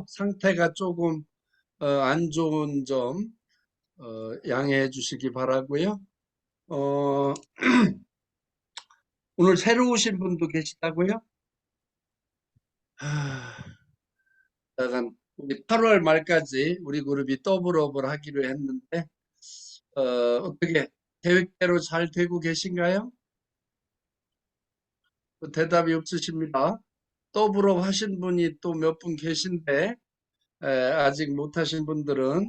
상태가 조금 안 좋은 점 양해해 주시기 바라고요. 어, 오늘 새로 오신 분도 계시다고요? 아, 약간 우리 8월 말까지 우리 그룹이 더블업을 하기로 했는데 어, 어떻게 계획대로 잘 되고 계신가요? 대답이 없으십니다. 더블업 하신 분이 또 몇 분 계신데 아직 못 하신 분들은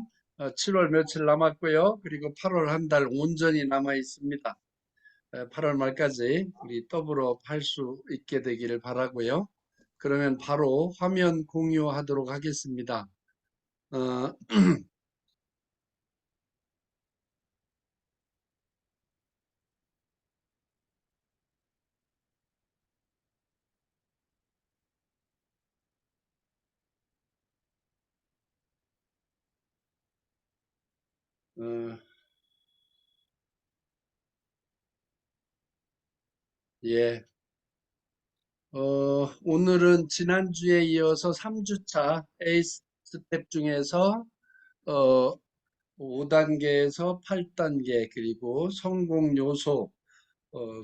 7월 며칠 남았고요. 그리고 8월 한 달 온전히 남아 있습니다. 8월 말까지 우리 더불어 할 수 있게 되기를 바라고요. 그러면 바로 화면 공유하도록 하겠습니다. 어, 어, 예. 오늘은 지난주에 이어서 3주차 에이스 스텝 중에서 어, 5단계에서 8단계 그리고 성공 요소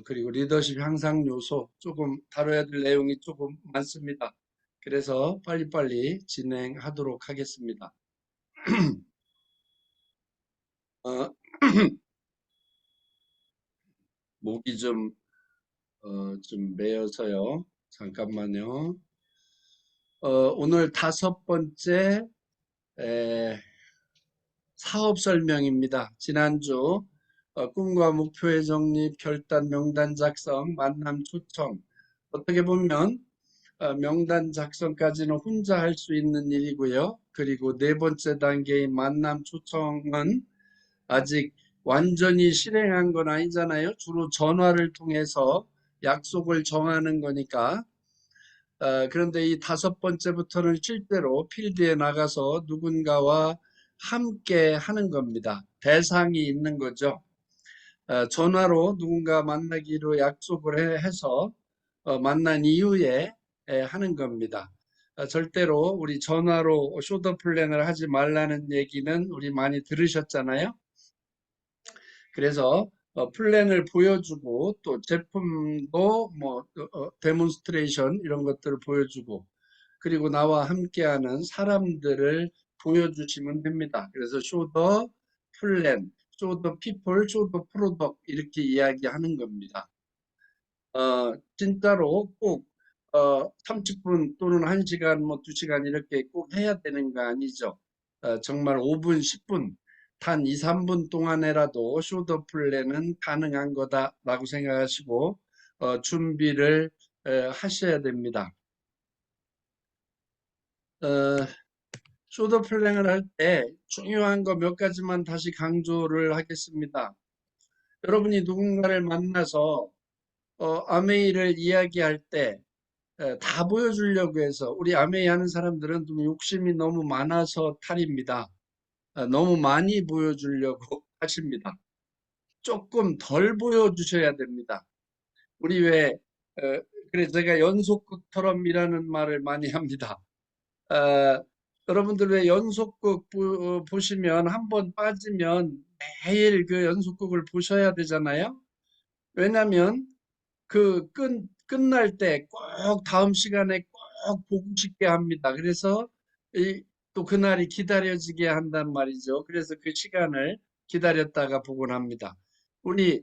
그리고 리더십 향상 요소 조금 다뤄야 될 내용이 조금 많습니다. 그래서 빨리빨리 진행하도록 하겠습니다. 어, 목이 좀 메어서요. 잠깐만요. 오늘 다섯 번째 에, 사업 설명입니다. 지난주 꿈과 목표의 정립, 결단, 명단 작성, 만남 초청. 어떻게 보면 명단 작성까지는 혼자 할 수 있는 일이고요. 그리고 네 번째 단계인 만남 초청은 아직 완전히 실행한 건 아니잖아요. 주로 전화를 통해서 약속을 정하는 거니까. 그런데 이 다섯 번째부터는 실제로 필드에 나가서 누군가와 함께 하는 겁니다. 대상이 있는 거죠. 전화로 누군가 만나기로 약속을 해서 만난 이후에 하는 겁니다. 절대로 우리 전화로 쇼더 플랜을 하지 말라는 얘기는 우리 많이 들으셨잖아요. 그래서 플랜을 보여주고 또 제품도 뭐 데몬스트레이션 이런 것들을 보여주고 그리고 나와 함께하는 사람들을 보여주시면 됩니다. 그래서 쇼더 플랜, 쇼더 피플, 쇼더 프로덕트 이렇게 이야기하는 겁니다. 진짜로 꼭 30분 또는 1시간 뭐 2시간 이렇게 꼭 해야 되는 거 아니죠. 정말 5분, 10분, 단 2, 3분 동안에라도 쇼더 플랜은 가능한 거다라고 생각하시고 준비를 하셔야 됩니다. 어, 쇼더 플랜을 할 때 중요한 거 몇 가지만 다시 강조를 하겠습니다. 여러분이 누군가를 만나서 아메이를 이야기할 때 다 보여주려고 해서 우리 아메이 하는 사람들은 좀 욕심이 너무 많아서 탈입니다. 너무 많이 보여주려고 하십니다. 조금 덜 보여주셔야 됩니다. 우리 왜 그래 제가 연속극처럼이라는 말을 많이 합니다. 어, 여러분들 왜 연속극 보시면 한 번 빠지면 매일 그 연속극을 보셔야 되잖아요. 왜냐하면 끝날 때 꼭 다음 시간에 꼭 보고 싶게 합니다. 그래서 또 그날이 기다려지게 한단 말이죠. 그래서 그 시간을 기다렸다가 보곤 합니다. 우리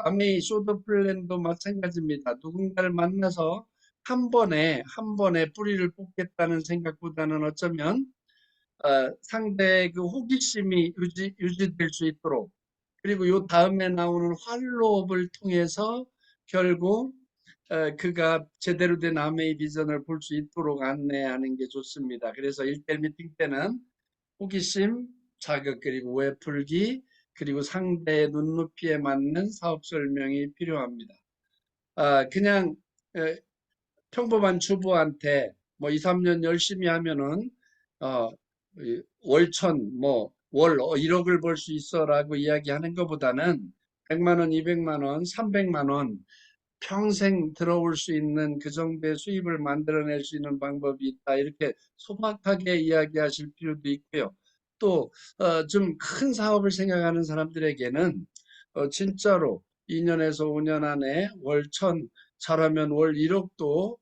아메이 쇼더 플랜도 마찬가지입니다. 누군가를 만나서 한 번에 뿌리를 뽑겠다는 생각보다는 어쩌면 상대의 그 호기심이 유지될 수 있도록 그리고 요 다음에 나오는 활로업을 통해서 결국 그가 제대로 된 아메이 비전을 볼 수 있도록 안내하는 게 좋습니다. 그래서 1대1 미팅 때는 호기심, 자극, 그리고 오해풀기, 그리고 상대의 눈높이에 맞는 사업 설명이 필요합니다. 그냥 에, 평범한 주부한테 뭐 2, 3년 열심히 하면은 어, 월천 월 1억을 벌 수 있어라고 이야기하는 것보다는 100만 원, 200만 원, 300만 원 평생 들어올 수 있는 그 정도의 수입을 만들어낼 수 있는 방법이 있다. 이렇게 소박하게 이야기하실 필요도 있고요. 또, 좀 큰 사업을 생각하는 사람들에게는, 진짜로 2년에서 5년 안에 월 천, 잘하면 월 1억도,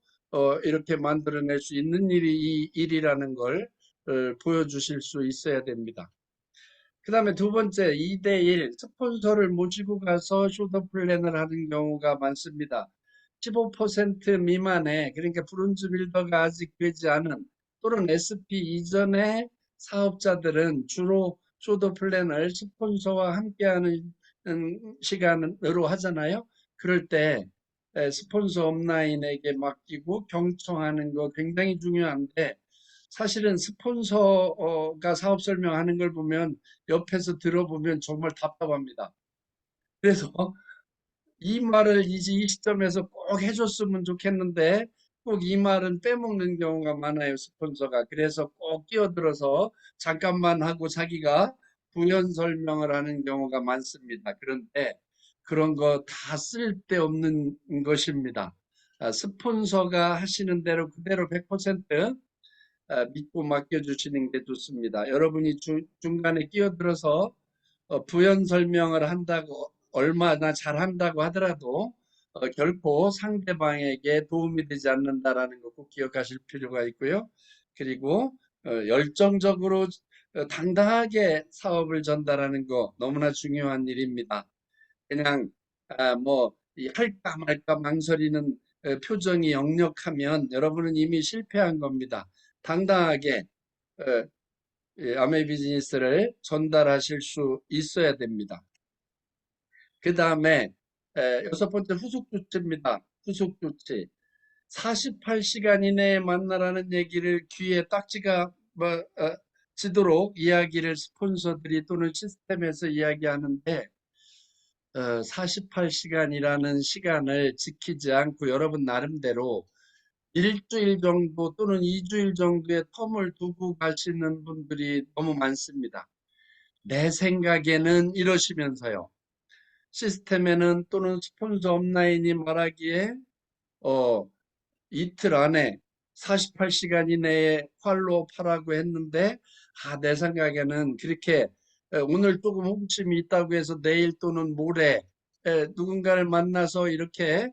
이렇게 만들어낼 수 있는 일이 이 일이라는 걸, 보여주실 수 있어야 됩니다. 그 다음에 두 번째, 2대1 스폰서를 모시고 가서 쇼더 플랜을 하는 경우가 많습니다. 15% 미만의, 그러니까 브론즈 빌더가 아직 되지 않은 또는 SP 이전의 사업자들은 주로 쇼더 플랜을 스폰서와 함께하는 시간으로 하잖아요. 그럴 때 스폰서 업라인에게 맡기고 경청하는 거 굉장히 중요한데, 사실은 스폰서가 사업 설명하는 걸 보면 옆에서 들어보면 정말 답답합니다. 그래서 이 말을 이제 이 시점에서 꼭 해줬으면 좋겠는데 꼭 이 말은 빼먹는 경우가 많아요, 스폰서가. 그래서 꼭 끼어들어서 잠깐만 하고 자기가 부연 설명을 하는 경우가 많습니다. 그런데 그런 거 다 쓸데없는 것입니다. 스폰서가 하시는 대로 그대로 100% 믿고 맡겨주시는 게 좋습니다. 여러분이 중간에 끼어들어서 부연 설명을 한다고 얼마나 잘한다고 하더라도 결코 상대방에게 도움이 되지 않는다라는 거 꼭 기억하실 필요가 있고요. 그리고 열정적으로 당당하게 사업을 전달하는 거 너무나 중요한 일입니다. 그냥 할까 말까 망설이는 표정이 역력하면 여러분은 이미 실패한 겁니다. 당당하게 어, 아메 비즈니스를 전달하실 수 있어야 됩니다. 그 다음에 여섯 번째 후속 조치입니다. 후속 조치. 48시간 이내에 만나라는 얘기를 귀에 딱지가 지도록 이야기를 스폰서들이 또는 시스템에서 이야기하는데 48시간이라는 시간을 지키지 않고 여러분 나름대로 일주일 정도 또는 2주일 정도의 텀을 두고 가시는 분들이 너무 많습니다. 내 생각에는 이러시면서요. 시스템에는 또는 스폰서 업라인이 말하기에 어, 이틀 안에 48시간 이내에 팔로우하라고 했는데 내 생각에는 그렇게 오늘 조금 호기심이 있다고 해서 내일 또는 모레 누군가를 만나서 이렇게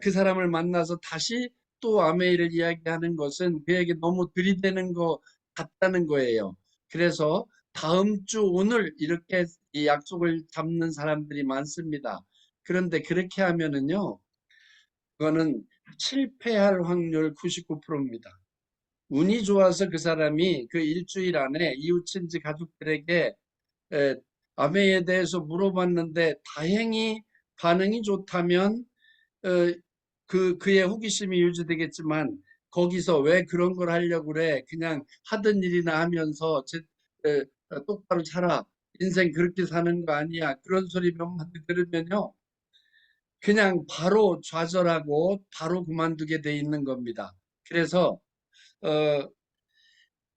그 사람을 만나서 다시 또 아메이를 이야기하는 것은 그에게 너무 들이대는 것 같다는 거예요. 그래서 다음 주 오늘 이렇게 이 약속을 잡는 사람들이 많습니다. 그런데 그렇게 하면은요, 그거는 실패할 확률 99%입니다. 운이 좋아서 그 사람이 그 일주일 안에 이웃친지 가족들에게 에, 아메에 대해서 물어봤는데 다행히 반응이 좋다면 어, 그의 호기심이 유지되겠지만 거기서 왜 그런 걸 하려고 그래? 그냥 하던 일이나 하면서 똑바로 살아. 인생 그렇게 사는 거 아니야. 그런 소리 몇 마디 들으면요. 그냥 바로 좌절하고 바로 그만두게 돼 있는 겁니다. 그래서 어,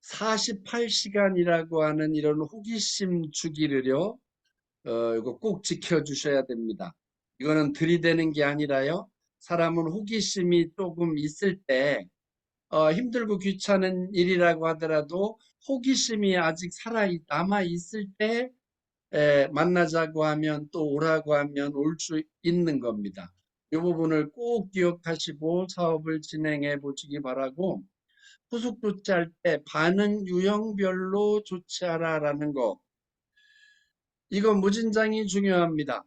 48시간이라고 하는 이런 호기심 주기를요. 이거 꼭 지켜주셔야 됩니다. 이거는 들이대는 게 아니라요. 사람은 호기심이 조금 있을 때, 힘들고 귀찮은 일이라고 하더라도 호기심이 아직 남아 있을 때, 만나자고 하면 또 오라고 하면 올 수 있는 겁니다. 이 부분을 꼭 기억하시고 사업을 진행해 보시기 바라고, 후속 조치할 때 반응 유형별로 조치하라라는 거, 이거 무진장이 중요합니다.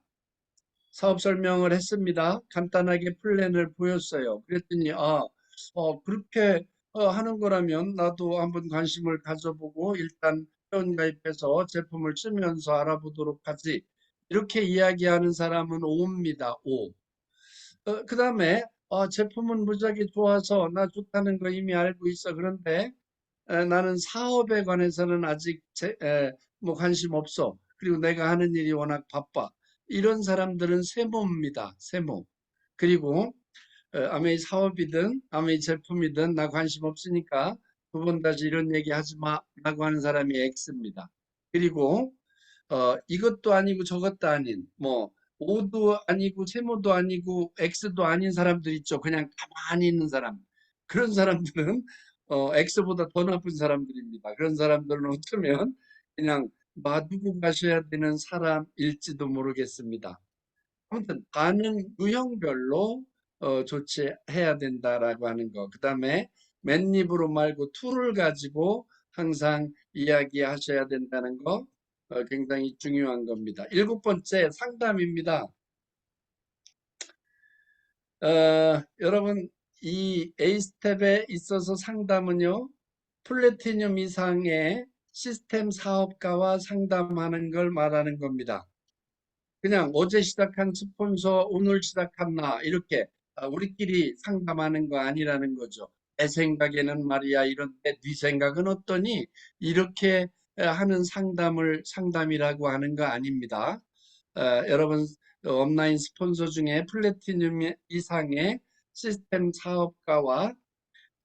사업 설명을 했습니다. 간단하게 플랜을 보였어요. 그랬더니, 그렇게 하는 거라면 나도 한번 관심을 가져보고 일단 회원가입해서 제품을 쓰면서 알아보도록 하지. 이렇게 이야기하는 사람은 5입니다. 5. 그 다음에, 제품은 무지하게 좋아서 나 좋다는 거 이미 알고 있어. 그런데 나는 사업에 관해서는 아직 뭐 관심 없어. 그리고 내가 하는 일이 워낙 바빠. 이런 사람들은 세모입니다. 세모. 그리고 아메이 사업이든 아메이 제품이든 나 관심 없으니까 두 번 다시 이런 얘기 하지 마라고 하는 사람이 X입니다. 그리고 이것도 아니고 저것도 아닌 뭐 O도 아니고 세모도 아니고 X도 아닌 사람들 있죠. 그냥 가만히 있는 사람. 그런 사람들은 X보다 더 나쁜 사람들입니다. 그런 사람들은 어쩌면 그냥 놔두고 가셔야 되는 사람일지도 모르겠습니다. 아무튼 반응 유형별로 조치해야 된다라고 하는 거. 그다음에 맨입으로 말고 툴을 가지고 항상 이야기하셔야 된다는 거 굉장히 중요한 겁니다. 일곱 번째 상담입니다. 여러분 이 A스텝에 있어서 상담은요. 플래티늄 이상의 시스템 사업가와 상담하는 걸 말하는 겁니다. 그냥 어제 시작한 스폰서 오늘 시작한 나 이렇게 우리끼리 상담하는 거 아니라는 거죠. 내 생각에는 말이야 이런데 네 생각은 어떠니? 이렇게 하는 상담을 상담이라고 하는 거 아닙니다. 여러분 온라인 스폰서 중에 플래티늄 이상의 시스템 사업가와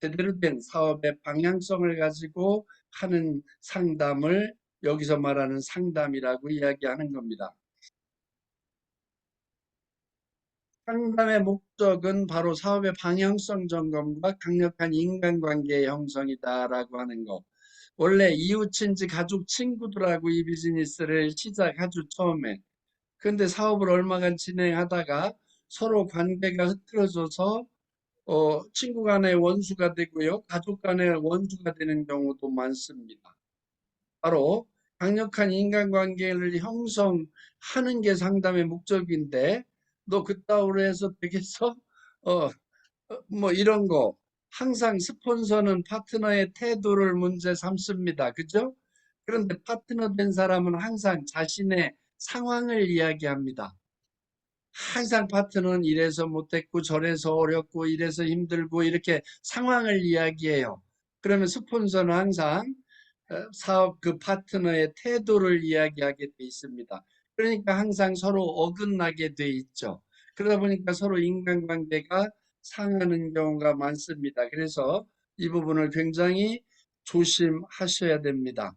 제대로 된 사업의 방향성을 가지고 하는 상담을 여기서 말하는 상담이라고 이야기하는 겁니다. 상담의 목적은 바로 사업의 방향성 점검과 강력한 인간관계 형성이다라고 하는 거. 원래 이웃인지 가족 친구들하고 이 비즈니스를 시작하죠, 처음에. 근데 사업을 얼마간 진행하다가 서로 관계가 흐트러져서 친구 간의 원수가 되고요, 가족 간의 원수가 되는 경우도 많습니다. 바로 강력한 인간관계를 형성하는 게 상담의 목적인데 너 그따위로 해서 되겠어? 어, 뭐 이런 거 항상 스폰서는 파트너의 태도를 문제 삼습니다. 그죠? 그런데 파트너 된 사람은 항상 자신의 상황을 이야기합니다. 항상 파트너는 이래서 못했고 저래서 어렵고 이래서 힘들고 이렇게 상황을 이야기해요. 그러면 스폰서는 항상 사업 그 파트너의 태도를 이야기하게 돼 있습니다. 그러니까 항상 서로 어긋나게 돼 있죠. 그러다 보니까 서로 인간관계가 상하는 경우가 많습니다. 그래서 이 부분을 굉장히 조심하셔야 됩니다.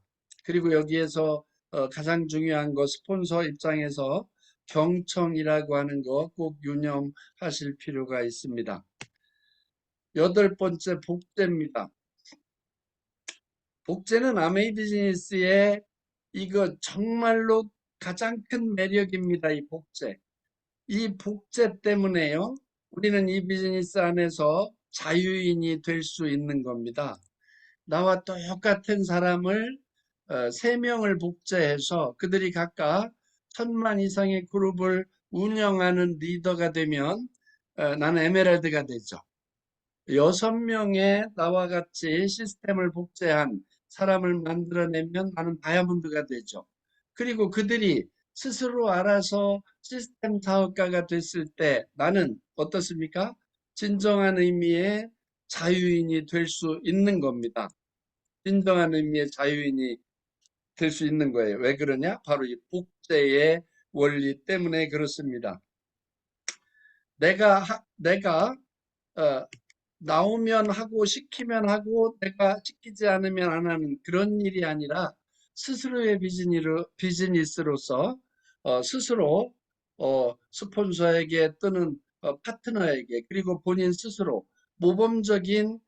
그리고 여기에서 가장 중요한 거 스폰서 입장에서 경청이라고 하는 거 꼭 유념하실 필요가 있습니다. 여덟 번째 복제입니다. 복제는 아메이 비즈니스의 이거 정말로 가장 큰 매력입니다. 이 복제. 이 복제 때문에요. 우리는 이 비즈니스 안에서 자유인이 될 수 있는 겁니다. 나와 똑같은 사람을 세 명을 복제해서 그들이 각각 1,000만 이상의 그룹을 운영하는 리더가 되면 나는 에메랄드가 되죠. 6명의 나와 같이 시스템을 복제한 사람을 만들어내면 나는 다이아몬드가 되죠. 그리고 그들이 스스로 알아서 시스템 사업가가 됐을 때 나는 어떻습니까? 진정한 의미의 자유인이 될 수 있는 겁니다. 진정한 의미의 자유인이 될 수 있는 거예요. 왜 그러냐? 바로 이 복제의 원리 때문에 그렇습니다. 내가 어, 나오면 하고 시키면 하고 내가 시키지 않으면 안 하는 그런 일이 아니라 스스로의 비즈니스로서 스스로 스폰서에게 또는 파트너에게 그리고 본인 스스로 모범적인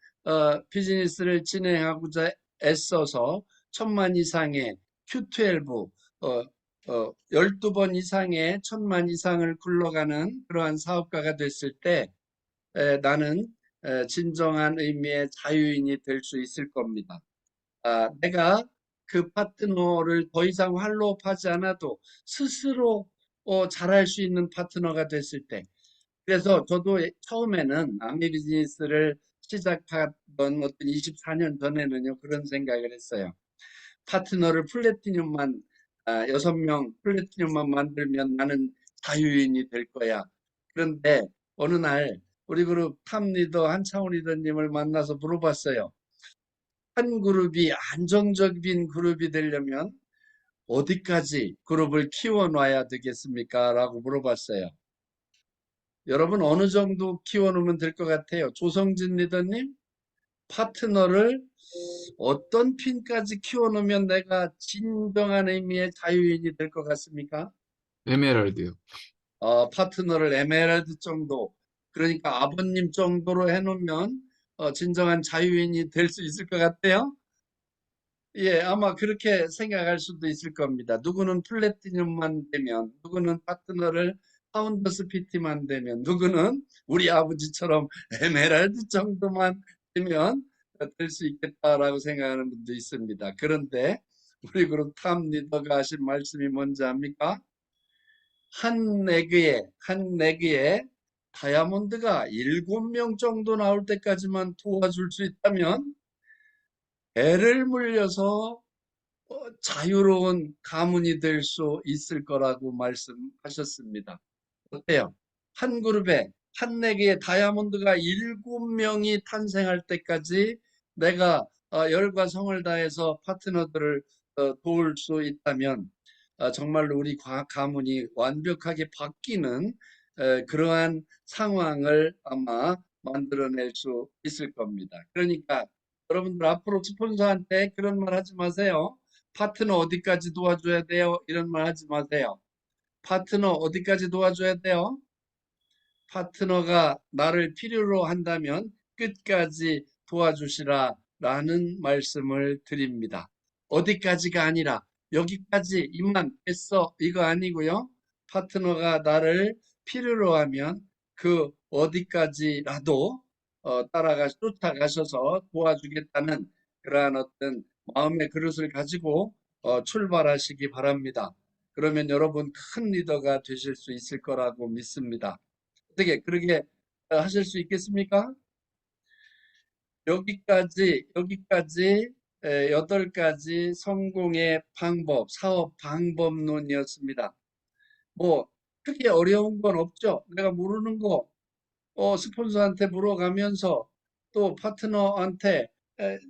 비즈니스를 진행하고자 애써서 1,000만 이상의 Q12 12번 이상의 1,000만 이상을 굴러가는 그러한 사업가가 됐을 때 나는 진정한 의미의 자유인이 될 수 있을 겁니다. 내가 그 파트너를 더 이상 활로업하지 않아도 스스로 잘할 수 있는 파트너가 됐을 때. 그래서 저도 처음에는 아미 비즈니스를 시작하던 어떤 24년 전에는요, 그런 생각을 했어요. 파트너를 플래티늄만 6명 플래티늄만 만들면 나는 자유인이 될 거야. 그런데 어느 날 우리 그룹 탑 리더 한창훈 리더님을 만나서 물어봤어요. 한 그룹이 안정적인 그룹이 되려면 어디까지 그룹을 키워놔야 되겠습니까? 라고 물어봤어요. 여러분 어느 정도 키워놓으면 될 것 같아요? 조성진 리더님, 파트너를 어떤 핀까지 키워놓으면 내가 진정한 의미의 자유인이 될 것 같습니까? 에메랄드요. 파트너를 에메랄드 정도, 그러니까 아버님 정도로 해놓으면 진정한 자유인이 될 수 있을 것 같아요. 예, 아마 그렇게 생각할 수도 있을 겁니다. 누구는 플래티넘만 되면, 누구는 파트너를 파운더스 피티만 되면, 누구는 우리 아버지처럼 에메랄드 정도만 되면 될 수 있겠다라고 생각하는 분도 있습니다. 그런데 우리 그룹 탐 리더가 하신 말씀이 뭔지 압니까? 한 레그에 다이아몬드가 7명 정도 나올 때까지만 도와줄 수 있다면 배를 물려서 자유로운 가문이 될 수 있을 거라고 말씀하셨습니다. 어때요? 한 그룹에, 한 레그에 다이아몬드가 7명이 탄생할 때까지 내가 열과 성을 다해서 파트너들을 도울 수 있다면 정말로 우리 가문이 완벽하게 바뀌는 그러한 상황을 아마 만들어낼 수 있을 겁니다. 그러니까 여러분들 앞으로 스폰서한테 그런 말 하지 마세요. 파트너 어디까지 도와줘야 돼요? 이런 말 하지 마세요. 파트너 어디까지 도와줘야 돼요? 파트너가 나를 필요로 한다면 끝까지 도와주시라 라는 말씀을 드립니다. 어디까지가 아니라 여기까지 이만 했어 이거 아니고요. 파트너가 나를 필요로 하면 그 어디까지라도 쫓아가셔서 도와주겠다는 그러한 어떤 마음의 그릇을 가지고 출발하시기 바랍니다. 그러면 여러분 큰 리더가 되실 수 있을 거라고 믿습니다. 어떻게 그렇게 하실 수 있겠습니까? 여기까지 8가지 성공의 방법, 사업 방법론이었습니다. 뭐 크게 어려운 건 없죠. 내가 모르는 거 스폰서한테 물어가면서 또 파트너한테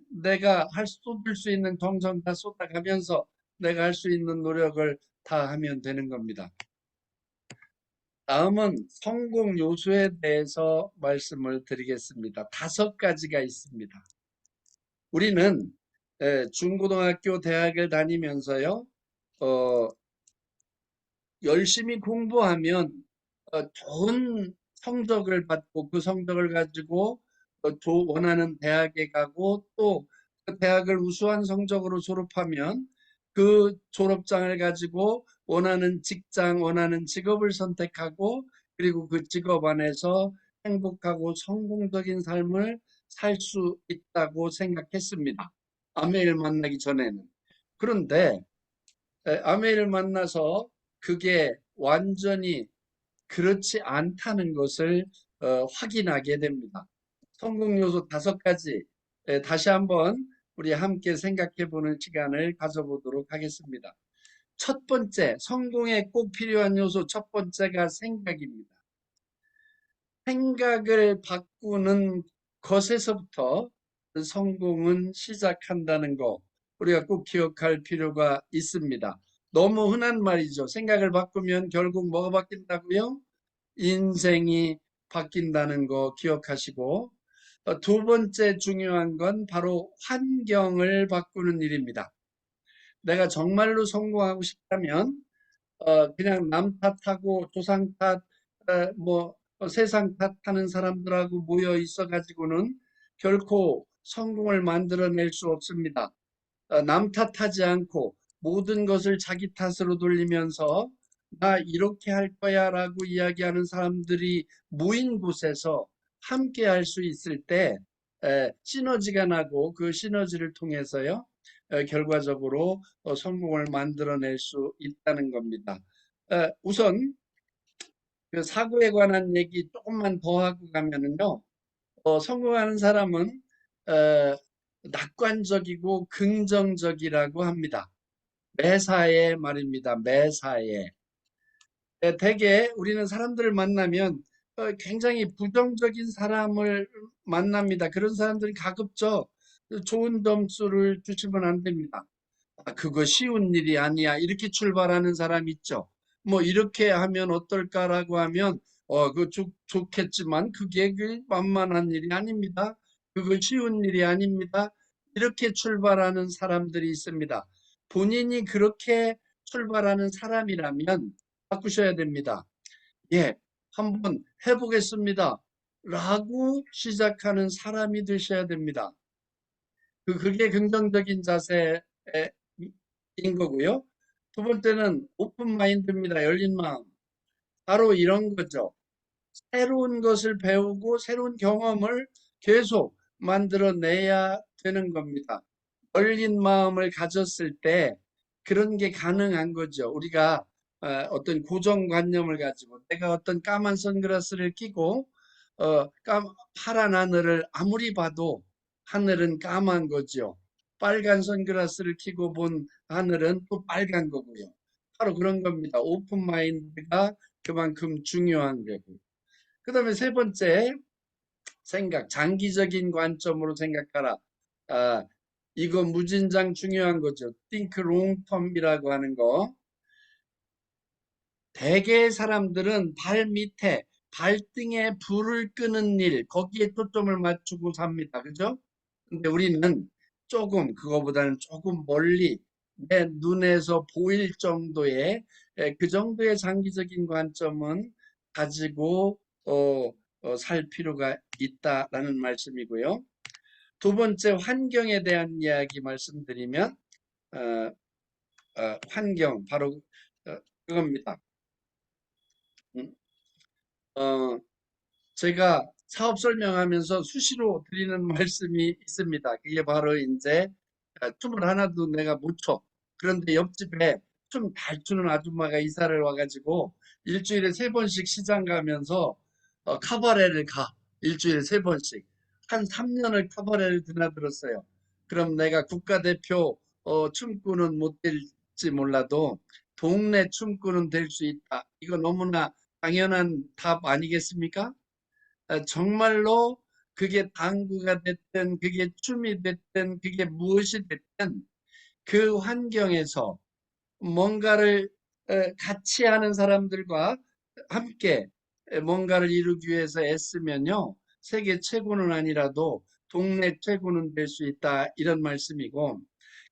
내가 쏟을 수 있는 정성 다 쏟아가면서 내가 할 수 있는 노력을 다 하면 되는 겁니다. 다음은 성공 요소에 대해서 말씀을 드리겠습니다. 5가지가 있습니다. 우리는 중고등학교, 대학을 다니면서요, 어, 열심히 공부하면 좋은 성적을 받고 그 성적을 가지고 원하는 대학에 가고 또 그 대학을 우수한 성적으로 졸업하면 그 졸업장을 가지고 원하는 직장, 원하는 직업을 선택하고 그리고 그 직업 안에서 행복하고 성공적인 삶을 살 수 있다고 생각했습니다. 아메를 만나기 전에는. 그런데 아메를 만나서 그게 완전히 그렇지 않다는 것을 확인하게 됩니다. 성공 요소 5가지 다시 한번 우리 함께 생각해 보는 시간을 가져보도록 하겠습니다. 첫 번째, 성공에 꼭 필요한 요소 첫 번째가 생각입니다. 생각을 바꾸는 것에서부터 성공은 시작한다는 거 우리가 꼭 기억할 필요가 있습니다. 너무 흔한 말이죠. 생각을 바꾸면 결국 뭐가 바뀐다고요? 인생이 바뀐다는 거 기억하시고 두 번째 중요한 건 바로 환경을 바꾸는 일입니다. 내가 정말로 성공하고 싶다면 그냥 남 탓하고 조상 탓, 뭐 세상 탓하는 사람들하고 모여 있어 가지고는 결코 성공을 만들어낼 수 없습니다. 남 탓하지 않고 모든 것을 자기 탓으로 돌리면서 나 이렇게 할 거야 라고 이야기하는 사람들이 모인 곳에서 함께 할 수 있을 때 시너지가 나고 그 시너지를 통해서요 결과적으로 성공을 만들어낼 수 있다는 겁니다. 우선 그 사고에 관한 얘기 조금만 더 하고 가면은요 성공하는 사람은 어, 낙관적이고 긍정적이라고 합니다. 매사에 말입니다. 매사에. 대개 우리는 사람들을 만나면 굉장히 부정적인 사람을 만납니다. 그런 사람들이 가급적 좋은 점수를 주시면 안 됩니다. 그거 쉬운 일이 아니야. 이렇게 출발하는 사람 있죠. 뭐 이렇게 하면 어떨까라고 하면 그 좋겠지만 그게 그 만만한 일이 아닙니다. 그거 쉬운 일이 아닙니다. 이렇게 출발하는 사람들이 있습니다. 본인이 그렇게 출발하는 사람이라면 바꾸셔야 됩니다. 예, 한번 해보겠습니다. 라고 시작하는 사람이 되셔야 됩니다. 그게 긍정적인 자세인 거고요. 두 번째는 오픈 마인드입니다. 열린 마음. 바로 이런 거죠. 새로운 것을 배우고 새로운 경험을 계속 만들어내야 되는 겁니다. 열린 마음을 가졌을 때 그런 게 가능한 거죠. 우리가 어떤 고정관념을 가지고 내가 어떤 까만 선글라스를 끼고 파란 하늘을 아무리 봐도 하늘은 까만 거죠. 빨간 선글라스를 끼고 본 하늘은 또 빨간 거고요. 바로 그런 겁니다. 오픈 마인드가 그만큼 중요한 거고. 그 다음에 세 번째 생각, 장기적인 관점으로 생각하라. 아, 이거 무진장 중요한 거죠. Think long term이라고 하는 거. 대개의 사람들은 발 밑에, 발등에 불을 끄는 일, 거기에 초점을 맞추고 삽니다. 그죠? 근데 우리는 조금, 그거보다는 조금 멀리 내 눈에서 보일 정도의, 그 정도의 장기적인 관점은 가지고, 살 필요가 있다라는 말씀이고요. 두 번째, 환경에 대한 이야기 말씀드리면, 어, 환경, 바로 그겁니다. 음, 어, 제가 사업 설명하면서 수시로 드리는 말씀이 있습니다. 그게 바로 이제 춤을 하나도 내가 못 춰. 그런데 옆집에 춤 잘 추는 아줌마가 이사를 와가지고 일주일에 세 번씩 시장 가면서 카바레를 가. 일주일에 세 번씩. 한 3년을 카바레를 드나들었어요. 그럼 내가 국가대표 춤꾼은 못 될지 몰라도 동네 춤꾼은 될 수 있다. 이거 너무나 당연한 답 아니겠습니까? 정말로 그게 당구가 됐든 그게 춤이 됐든 그게 무엇이 됐든 그 환경에서 뭔가를 같이 하는 사람들과 함께 뭔가를 이루기 위해서 애쓰면요. 세계 최고는 아니라도 동네 최고는 될 수 있다. 이런 말씀이고.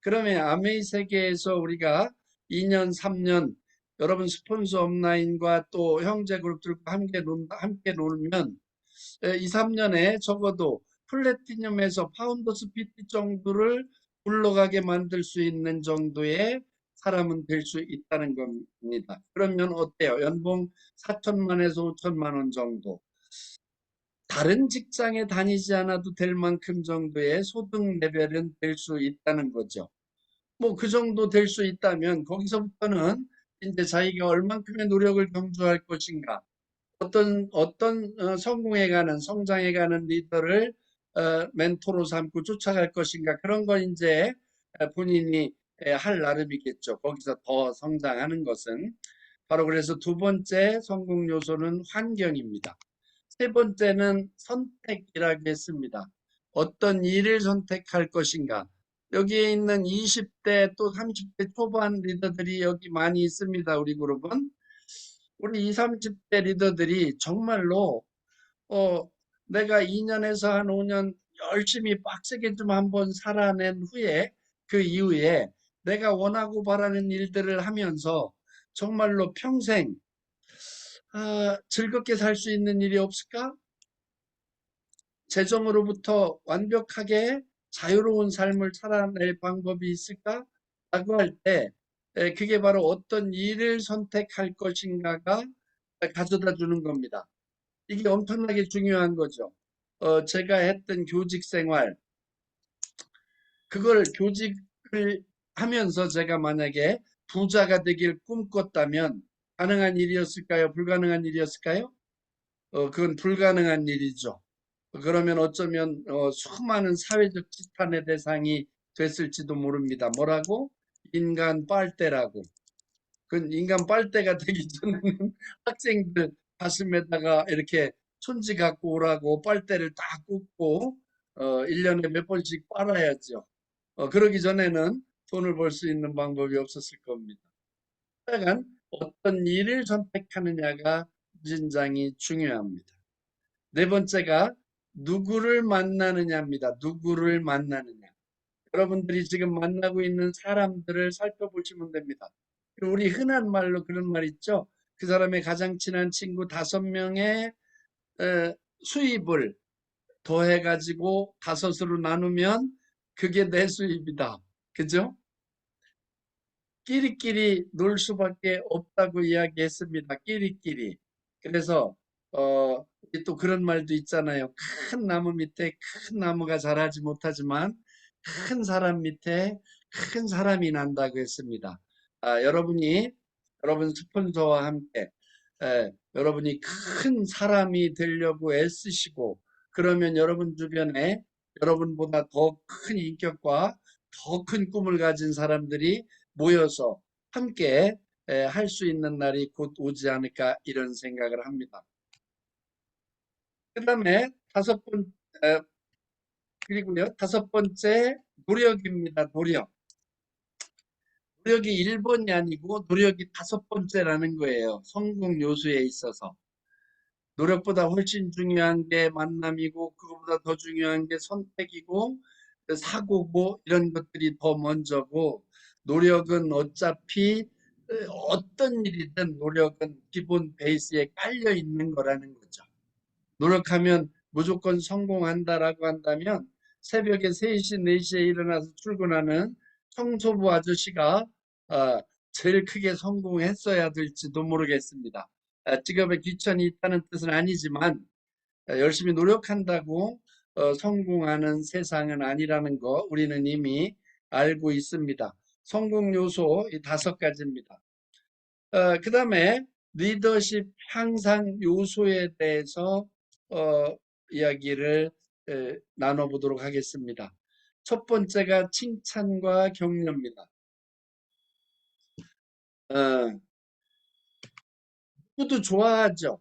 그러면 아메이 세계에서 우리가 2년, 3년 여러분 스폰서 업라인과 또 형제 그룹들과 함께 놀면 2, 3년에 적어도 플래티넘에서 파운더스 PT 정도를 굴러가게 만들 수 있는 정도의 사람은 될 수 있다는 겁니다. 그러면 어때요? 연봉 4천만에서 5천만 원 정도. 다른 직장에 다니지 않아도 될 만큼 정도의 소득 레벨은 될 수 있다는 거죠. 뭐 그 정도 될 수 있다면 거기서부터는 이제 자기가 얼만큼의 노력을 경주할 것인가, 어떤 성공해가는 성장해가는 리더를 멘토로 삼고 쫓아갈 것인가, 그런 거 이제 본인이 할 나름이겠죠. 거기서 더 성장하는 것은 바로, 그래서 두 번째 성공 요소는 환경입니다. 세 번째는 선택이라고 했습니다. 어떤 일을 선택할 것인가. 여기에 있는 20대 또 30대 초반 리더들이 여기 많이 있습니다. 우리 그룹은. 우리 20, 30대 리더들이 정말로 어 내가 2년에서 한 5년 열심히 빡세게 좀 한번 살아낸 후에 그 이후에 내가 원하고 바라는 일들을 하면서 정말로 평생 즐겁게 살 수 있는 일이 없을까? 재정으로부터 완벽하게 자유로운 삶을 살아낼 방법이 있을까? 라고 할 때, 그게 바로 어떤 일을 선택할 것인가가 가져다 주는 겁니다. 이게 엄청나게 중요한 거죠. 제가 했던 교직 생활, 그걸 교직을 하면서 제가 만약에 부자가 되길 꿈꿨다면 가능한 일이었을까요? 불가능한 일이었을까요? 그건 불가능한 일이죠. 그러면 어쩌면 수많은 사회적 지탄의 대상이 됐을지도 모릅니다. 뭐라고? 인간 빨대라고. 그 인간 빨대가 되기 전에는 학생들 가슴에다가 이렇게 촌지 갖고 오라고 빨대를 딱 꽂고 1년에 몇 번씩 빨아야죠. 그러기 전에는 돈을 벌 수 있는 방법이 없었을 겁니다. 하여간 어떤 일을 선택하느냐가 굉장히 중요합니다. 네 번째가 누구를 만나느냐입니다. 누구를 만나느냐. 여러분들이 지금 만나고 있는 사람들을 살펴보시면 됩니다. 우리 흔한 말로 그런 말 있죠. 그 사람의 가장 친한 친구 5명의 수입을 더해가지고 5으로 나누면 그게 내 수입이다. 그죠? 끼리끼리 놀 수밖에 없다고 이야기했습니다. 끼리끼리. 그래서 또 그런 말도 있잖아요. 큰 나무 밑에 큰 나무가 자라지 못하지만 큰 사람 밑에 큰 사람이 난다고 했습니다. 여러분이 여러분 스폰서와 함께 여러분이 큰 사람이 되려고 애쓰시고 그러면 여러분 주변에 여러분보다 더 큰 인격과 더 큰 꿈을 가진 사람들이 모여서 함께 할 수 있는 날이 곧 오지 않을까 이런 생각을 합니다. 그 다음에 그리고요, 5번째 노력입니다. 노력. 노력이 1번이 아니고 노력이 5번째라는 거예요. 성공 요소에 있어서. 노력보다 훨씬 중요한 게 만남이고 그거보다 더 중요한 게 선택이고 사고고 이런 것들이 더 먼저고 노력은 어차피 어떤 일이든 노력은 기본 베이스에 깔려 있는 거라는 거죠. 노력하면 무조건 성공한다라고 한다면 새벽에 3시, 4시에 일어나서 출근하는 청소부 아저씨가 어, 제일 크게 성공했어야 될지도 모르겠습니다. 직업에 귀천이 있다는 뜻은 아니지만 열심히 노력한다고 성공하는 세상은 아니라는 거 우리는 이미 알고 있습니다. 성공 요소 이 5가지입니다. 그 다음에 리더십 향상 요소에 대해서 이야기를 나눠보도록 하겠습니다. 첫 번째가 칭찬과 격려입니다. 어, 모두 좋아하죠.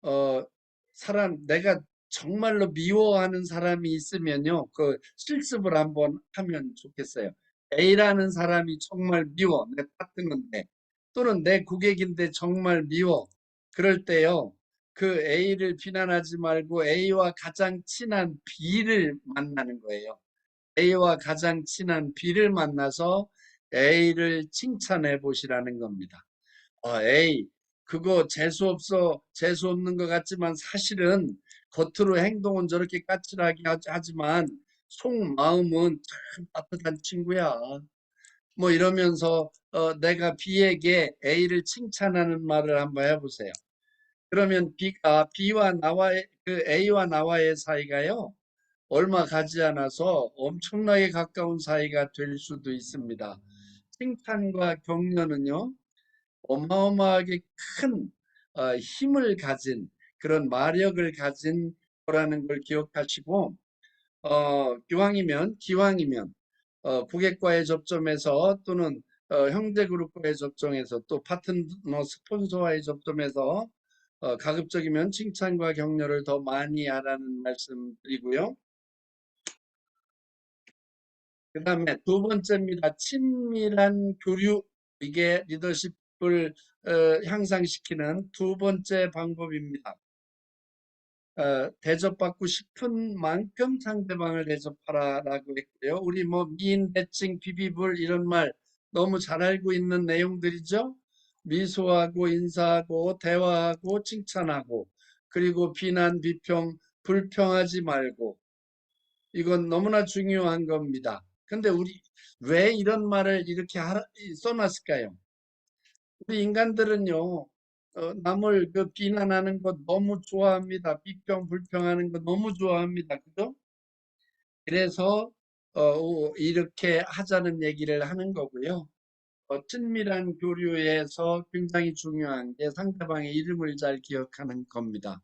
어, 내가 정말로 미워하는 사람이 있으면요, 그 실습을 한번 하면 좋겠어요. A라는 사람이 정말 미워, 내 파트너인데, 또는 내 고객인데 정말 미워. 그럴 때요, 그 A를 비난하지 말고 A와 가장 친한 B를 만나는 거예요. A와 가장 친한 B를 만나서 A를 칭찬해 보시라는 겁니다. 에이, 그거 재수 없는 것 같지만 사실은 겉으로 행동은 저렇게 까칠하게 하지만 속마음은 참 따뜻한 친구야. 뭐 이러면서 내가 B에게 A를 칭찬하는 말을 한번 해보세요. 그러면 B와 나와의 그 A와 나와의 사이가요. 얼마 가지 않아서 엄청나게 가까운 사이가 될 수도 있습니다. 칭찬과 격려는요. 어마어마하게 큰 힘을 가진 그런 마력을 가진 거라는 걸 기억하시고 기왕이면 고객과의 접점에서 또는 형제그룹과의 접점에서 또 파트너 스폰서와의 접점에서 가급적이면 칭찬과 격려를 더 많이 하라는 말씀 드리고요. 그 다음에 2번째입니다. 친밀한 교류. 이게 리더십을 향상시키는 2번째 방법입니다. 대접받고 싶은 만큼 상대방을 대접하라라고 했고요. 우리 뭐 미인, 대칭, 비비불 이런 말 너무 잘 알고 있는 내용들이죠. 미소하고 인사하고 대화하고 칭찬하고 그리고 비난, 비평, 불평하지 말고 이건 너무나 중요한 겁니다. 근데 우리 왜 이런 말을 이렇게 써놨을까요? 우리 인간들은요, 남을 그 비난하는 것 너무 좋아합니다. 비평, 불평하는 거 너무 좋아합니다. 그죠? 그래서, 이렇게 하자는 얘기를 하는 거고요. 친밀한 교류에서 굉장히 중요한 게 상대방의 이름을 잘 기억하는 겁니다.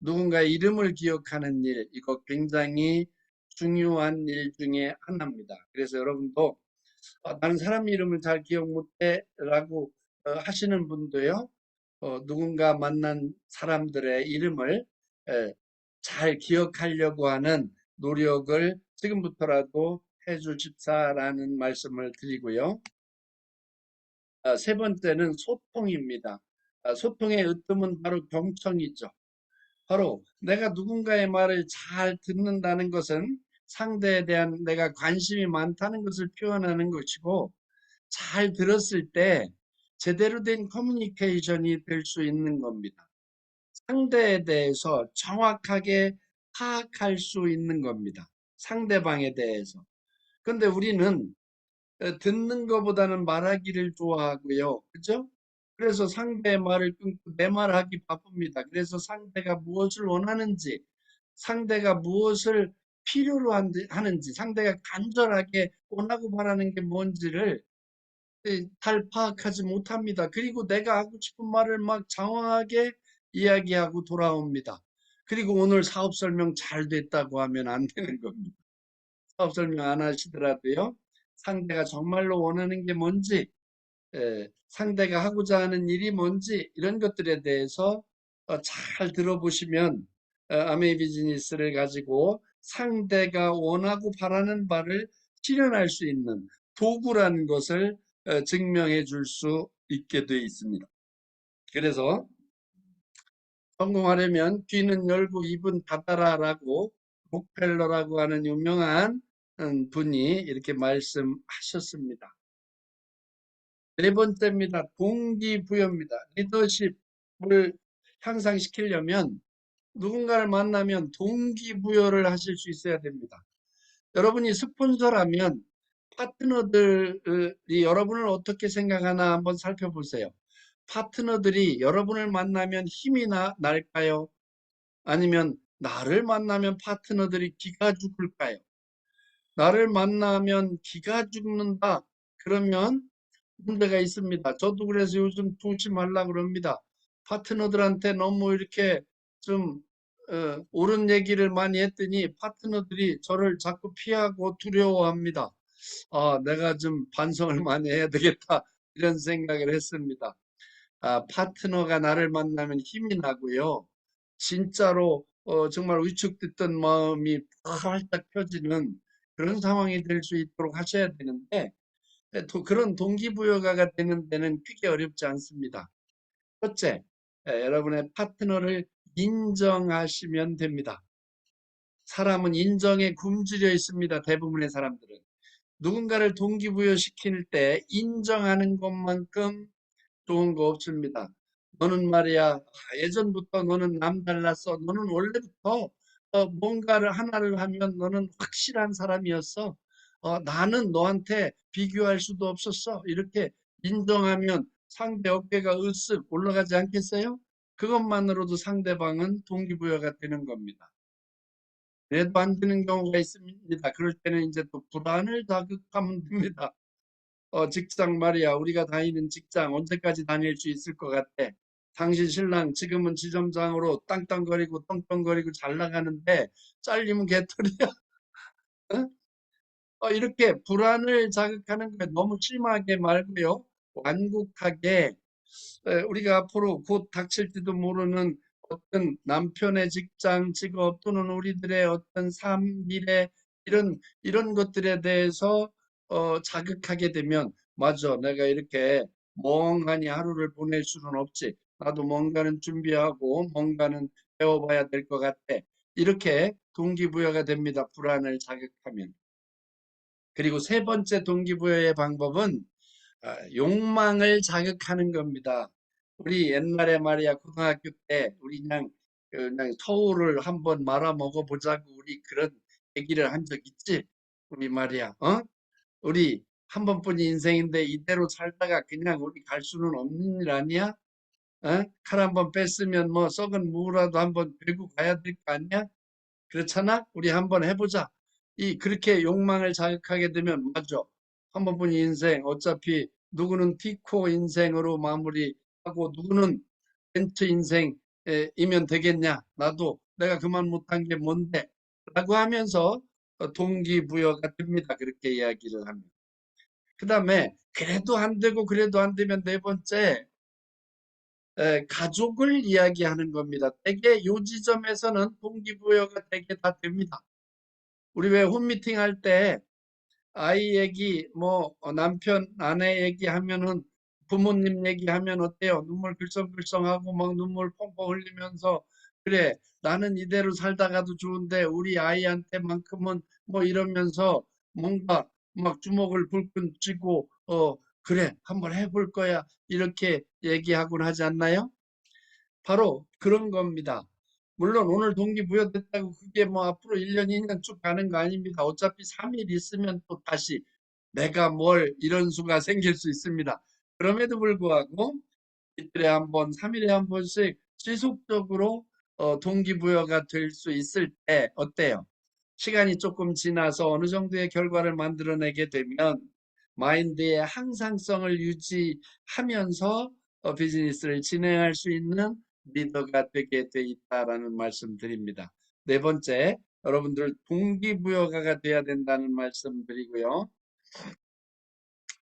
누군가의 이름을 기억하는 일, 이거 굉장히 중요한 일 중에 하나입니다. 그래서 여러분도 나는 사람 이름을 잘 기억 못해 라고 하시는 분도요. 누군가 만난 사람들의 이름을 에, 잘 기억하려고 하는 노력을 지금부터라도 해주십사라는 말씀을 드리고요. 세 번째는 소통입니다. 소통의 으뜸은 바로 경청이죠. 바로 내가 누군가의 말을 잘 듣는다는 것은 상대에 대한 내가 관심이 많다는 것을 표현하는 것이고 잘 들었을 때 제대로 된 커뮤니케이션이 될 수 있는 겁니다. 상대에 대해서 정확하게 파악할 수 있는 겁니다. 상대방에 대해서. 근데 우리는 듣는 것보다는 말하기를 좋아하고요. 그죠? 그래서 상대의 말을 끊고 내 말하기 바쁩니다. 그래서 상대가 무엇을 원하는지, 상대가 무엇을 필요로 하는지, 상대가 간절하게 원하고 바라는 게 뭔지를 잘 파악하지 못합니다. 그리고 내가 하고 싶은 말을 막 장황하게 이야기하고 돌아옵니다. 그리고 오늘 사업 설명 잘 됐다고 하면 안 되는 겁니다. 사업 설명 안 하시더라도요. 상대가 정말로 원하는 게 뭔지, 상대가 하고자 하는 일이 뭔지 이런 것들에 대해서 잘 들어보시면 아메이 비즈니스를 가지고 상대가 원하고 바라는 바를 실현할 수 있는 도구라는 것을 증명해 줄 수 있게 되어 있습니다. 그래서 성공하려면 귀는 열고 입은 닫아라라고 록펠러라고 하는 유명한 분이 이렇게 말씀하셨습니다. 네 번째입니다. 동기부여입니다. 리더십을 향상시키려면 누군가를 만나면 동기부여를 하실 수 있어야 됩니다. 여러분이 스폰서라면 파트너들이 여러분을 어떻게 생각하나 한번 살펴보세요. 파트너들이 여러분을 만나면 힘이 날까요? 아니면 나를 만나면 파트너들이 기가 죽을까요? 나를 만나면 기가 죽는다. 그러면 문제가 있습니다. 저도 그래서 요즘 조심하려고 그럽니다. 파트너들한테 너무 이렇게 좀 옳은 얘기를 많이 했더니 파트너들이 저를 자꾸 피하고 두려워합니다. 아, 내가 좀 반성을 많이 해야 되겠다. 이런 생각을 했습니다. 파트너가 나를 만나면 힘이 나고요. 진짜로 정말 위축됐던 마음이 활짝 펴지는 그런 상황이 될 수 있도록 하셔야 되는데 그런 동기부여가 되는 데는 크게 어렵지 않습니다. 첫째, 여러분의 파트너를 인정하시면 됩니다. 사람은 인정에 굶주려 있습니다. 대부분의 사람들은. 누군가를 동기부여시킬 때 인정하는 것만큼 좋은 거 없습니다. 너는 말이야, 예전부터 너는 남달랐어. 너는 원래부터 뭔가를 하나를 하면 너는 확실한 사람이었어. 나는 너한테 비교할 수도 없었어. 이렇게 인정하면 상대 어깨가 으쓱 올라가지 않겠어요? 그것만으로도 상대방은 동기부여가 되는 겁니다. 그래도 안 되는 경우가 있습니다. 그럴 때는 이제 또 불안을 자극하면 됩니다. 직장 말이야. 우리가 다니는 직장 언제까지 다닐 수 있을 것 같아? 당신 신랑 지금은 지점장으로 땅땅거리고 떵떵거리고 잘 나가는데 잘리면 개털이야. 어? 이렇게 불안을 자극하는 거 너무 심하게 말고요. 완곡하게 우리가 앞으로 곧 닥칠지도 모르는 어떤 남편의 직장, 직업 또는 우리들의 어떤 삶, 미래 이런 것들에 대해서 자극하게 되면 맞아, 내가 이렇게 멍하니 하루를 보낼 수는 없지. 나도 뭔가는 준비하고 뭔가는 배워봐야 될 것 같아. 이렇게 동기부여가 됩니다. 불안을 자극하면. 그리고 세 번째 동기부여의 방법은 욕망을 자극하는 겁니다. 우리 옛날에 말이야 고등학교 때 우리 그냥 서울을 한번 말아 먹어보자고 우리 그런 얘기를 한 적 있지? 우리 말이야, 우리 한 번뿐인 인생인데 이대로 살다가 그냥 우리 갈 수는 없는 일 아니야? 칼 한 번 뺐으면 뭐 썩은 무라도 한번 들고 가야 될 거 아니야? 그렇잖아? 우리 한번 해보자. 그렇게 욕망을 자극하게 되면, 맞아. 한 번뿐인 인생, 어차피 누구는 티코 인생으로 마무리하고, 누구는 벤트 인생이면 되겠냐? 나도 내가 그만 못한 게 뭔데? 라고 하면서 동기부여가 됩니다. 그렇게 이야기를 하면. 그 다음에, 그래도 안 되고, 그래도 안 되면 네 번째, 가족을 이야기하는 겁니다. 대개 요 지점에서는 동기부여가 되게 다 됩니다. 우리 왜 홈미팅 할 때 아이 얘기, 뭐 남편, 아내 얘기하면은 부모님 얘기하면 어때요? 눈물 글썽글썽하고 막 눈물 펑펑 흘리면서 그래, 나는 이대로 살다가도 좋은데 우리 아이한테만큼은 뭐 이러면서 뭔가 막 주먹을 불끈 쥐고 그래, 한번 해볼 거야. 이렇게 얘기하곤 하지 않나요? 바로 그런 겁니다. 물론 오늘 동기부여됐다고 그게 뭐 앞으로 1년, 2년 쭉 가는 거 아닙니다. 어차피 3일 있으면 또 다시 내가 뭘 이런 수가 생길 수 있습니다. 그럼에도 불구하고 이틀에 한 번, 3일에 한 번씩 지속적으로 동기부여가 될 수 있을 때 어때요? 시간이 조금 지나서 어느 정도의 결과를 만들어내게 되면 마인드의 항상성을 유지하면서 비즈니스를 진행할 수 있는 리더가 되게 돼 있다라는 말씀 드립니다. 네 번째, 여러분들 동기부여가 돼야 된다는 말씀 드리고요.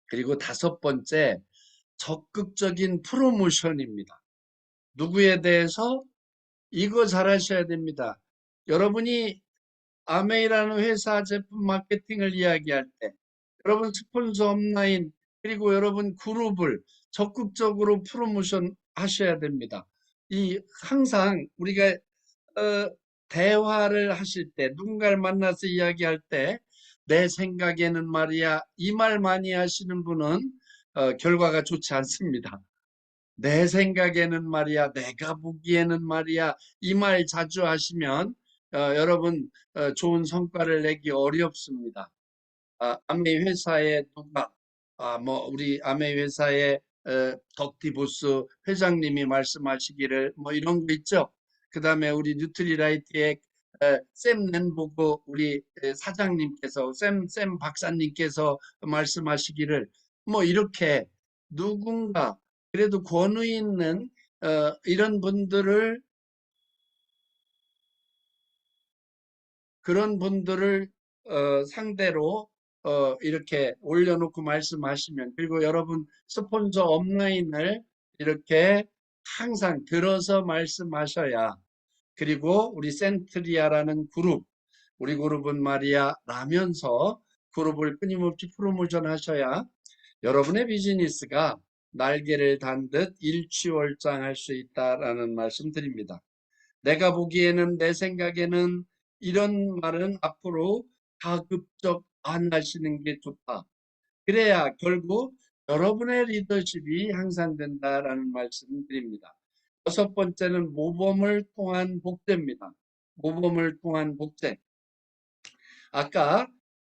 그리고 다섯 번째, 적극적인 프로모션입니다. 누구에 대해서 이거 잘하셔야 됩니다. 여러분이 아메이라는 회사 제품 마케팅을 이야기할 때 여러분 스폰서 업라인 그리고 여러분 그룹을 적극적으로 프로모션 하셔야 됩니다. 이 항상 우리가 대화를 하실 때 누군가를 만나서 이야기할 때 내 생각에는 말이야 이 말 많이 하시는 분은 결과가 좋지 않습니다. 내 생각에는 말이야, 내가 보기에는 말이야, 이 말 자주 하시면 여러분 좋은 성과를 내기 어렵습니다. 아메이 회사의 누가, 뭐 우리 아메이 회사의 덕티보스 회장님이 말씀하시기를 뭐 이런 거 있죠. 그 다음에 우리 뉴트리라이트의 샘 렌보그 우리 사장님께서 샘 박사님께서 말씀하시기를 뭐 이렇게 누군가 그래도 권위 있는 이런 분들을 그런 분들을 상대로 이렇게 올려놓고 말씀하시면 그리고 여러분 스폰서 업라인을 이렇게 항상 들어서 말씀하셔야 그리고 우리 센트리아라는 그룹 우리 그룹은 말이야 라면서 그룹을 끊임없이 프로모션 하셔야 여러분의 비즈니스가 날개를 단 듯 일취월장할 수 있다라는 말씀 드립니다. 내가 보기에는 내 생각에는 이런 말은 앞으로 가급적 안 하시는 게 좋다. 그래야 결국 여러분의 리더십이 향상된다라는 말씀을 드립니다. 여섯 번째는 모범을 통한 복제입니다. 모범을 통한 복제. 아까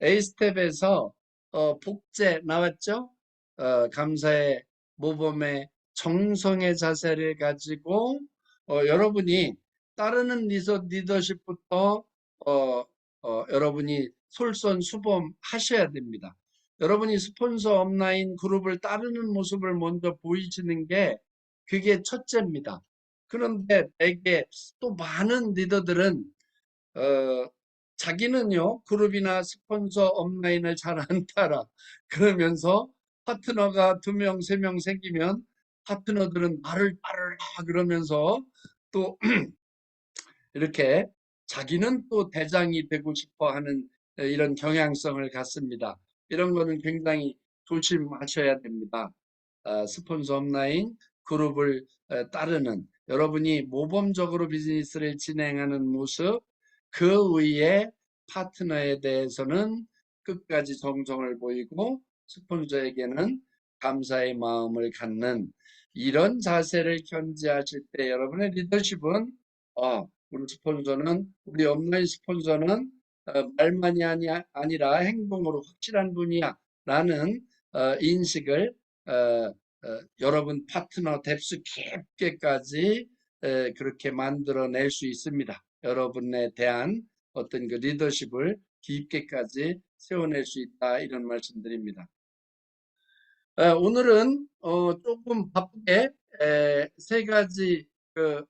A스텝에서 복제 나왔죠? 감사의 모범의 정성의 자세를 가지고 여러분이 따르는 리더십부터 여러분이 솔선수범하셔야 됩니다. 여러분이 스폰서 업라인 그룹을 따르는 모습을 먼저 보이시는 게 그게 첫째입니다. 그런데 대개 또 많은 리더들은 어, 자기는요, 그룹이나 스폰서 업라인을 잘 안 따라. 그러면서 파트너가 두 명, 세 명 생기면 파트너들은 나를 따르라 그러면서 또 이렇게 자기는 또 대장이 되고 싶어 하는 이런 경향성을 갖습니다. 이런 거는 굉장히 조심하셔야 됩니다. 스폰서 업라인 그룹을 따르는 여러분이 모범적으로 비즈니스를 진행하는 모습 그 위에 파트너에 대해서는 끝까지 정성을 보이고 스폰서에게는 감사의 마음을 갖는 이런 자세를 견지하실 때 여러분의 리더십은 우리 스폰서는 우리 업라인 스폰서는 말만이 아니라 행동으로 확실한 분이야 라는 인식을 여러분 파트너 뎁스 깊게까지 그렇게 만들어낼 수 있습니다. 여러분에 대한 어떤 그 리더십을 깊게까지 세워낼 수 있다 이런 말씀드립니다. 오늘은 조금 바쁘게 세 가지 그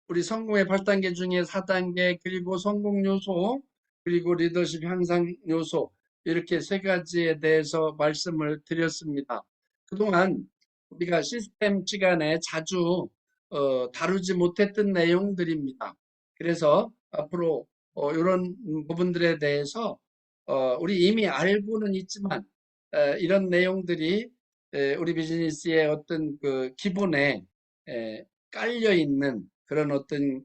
우리 성공의 8단계 중에 4단계 그리고 성공 요소 그리고 리더십 향상 요소 이렇게 세 가지에 대해서 말씀을 드렸습니다. 그동안 우리가 시스템 시간에 자주 다루지 못했던 내용들입니다. 그래서 앞으로 이런 부분들에 대해서 우리 이미 알고는 있지만 이런 내용들이 우리 비즈니스의 어떤 그 기본에 깔려 있는 그런 어떤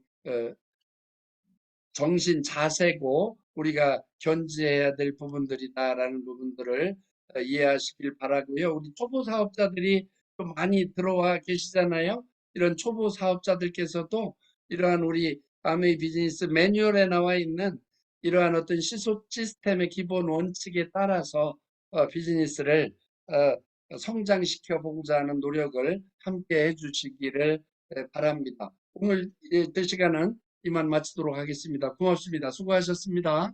정신 자세고 우리가 견지해야 될 부분들이다라는 부분들을 이해하시길 바라고요. 우리 초보 사업자들이 좀 많이 들어와 계시잖아요. 이런 초보 사업자들께서도 이러한 우리 아메이 비즈니스 매뉴얼에 나와 있는 이러한 어떤 시스템의 기본 원칙에 따라서 비즈니스를 성장시켜 보고자 하는 노력을 함께 해주시기를 바랍니다. 오늘 이 시간은 이만 마치도록 하겠습니다. 고맙습니다. 수고하셨습니다.